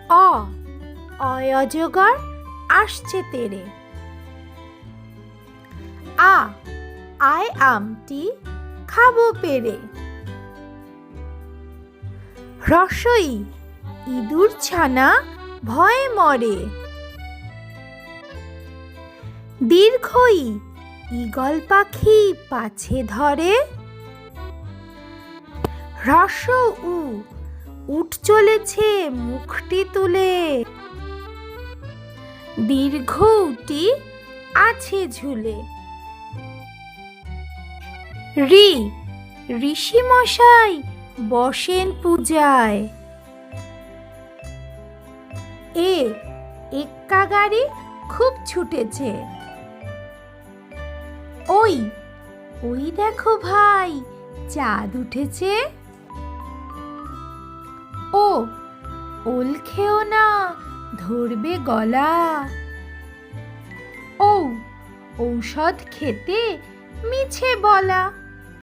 অ অজগর আসছে তেরে। আয় আমটি খাবো পেরে। হ্রস্ব ই ইঁদুর ছানা ভয়ে মরে। দীর্ঘ ই ঈগল পাখি পাছে ধরে। হ্রস্ব উ উট চলেছে মুখটি তুলে। দীর্ঘ উটি আছে ঝুলে। ঋষি মশাই বসেন পূজায়। এক্কা গাড়ি খুব ছুটেছে। ওই দেখো ভাই চাঁদ উঠেছে। ওল খেও না ধরবে গলা। ঔষধ খেতে মিছে বলা।